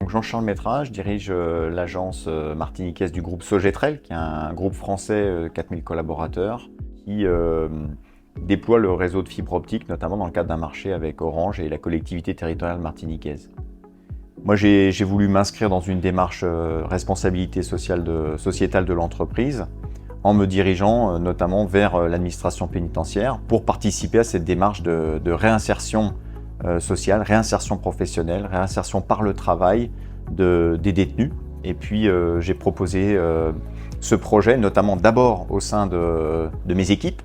Donc Jean-Charles Métra, je dirige l'agence martiniquaise du groupe Sogetrel, qui est un groupe français, 4000 collaborateurs, qui déploie le réseau de fibre optique, notamment dans le cadre d'un marché avec Orange et la collectivité territoriale martiniquaise. Moi, j'ai voulu m'inscrire dans une démarche responsabilité sociétale de l'entreprise, en me dirigeant notamment vers l'administration pénitentiaire pour participer à cette démarche de réinsertion sociale, réinsertion professionnelle, réinsertion par le travail des détenus. Et puis j'ai proposé ce projet, notamment d'abord au sein de mes équipes,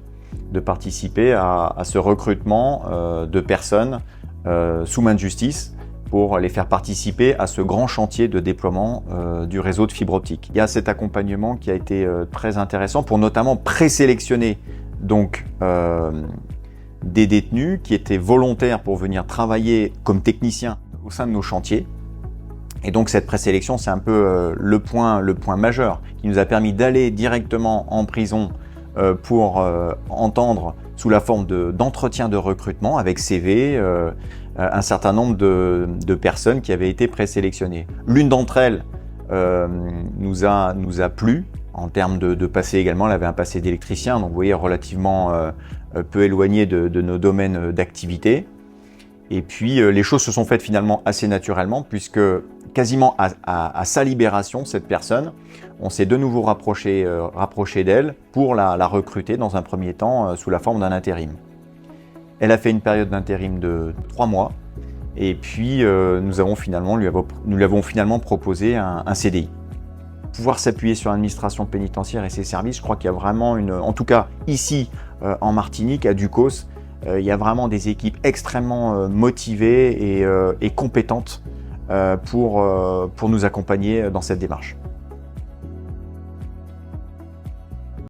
de participer à ce recrutement de personnes sous main de justice pour les faire participer à ce grand chantier de déploiement du réseau de fibre optique. Il y a cet accompagnement qui a été très intéressant pour notamment présélectionner donc des détenus qui étaient volontaires pour venir travailler comme techniciens au sein de nos chantiers. Et donc cette présélection, c'est un peu le point majeur qui nous a permis d'aller directement en prison pour entendre sous la forme d'entretien de recrutement avec CV un certain nombre de personnes qui avaient été présélectionnées. L'une d'entre elles nous a plu en termes de passé également. Elle avait un passé d'électricien, donc vous voyez relativement peu éloigné de nos domaines d'activité. Et puis les choses se sont faites finalement assez naturellement puisque quasiment à sa libération, cette personne, on s'est de nouveau rapproché d'elle pour la recruter dans un premier temps sous la forme d'un intérim. Elle a fait une période d'intérim de 3 mois et puis nous lui avons finalement proposé un CDI. Pouvoir s'appuyer sur l'administration pénitentiaire et ses services, je crois qu'il y a vraiment en tout cas ici en Martinique, à Ducos, il y a vraiment des équipes extrêmement motivées et compétentes pour nous accompagner dans cette démarche.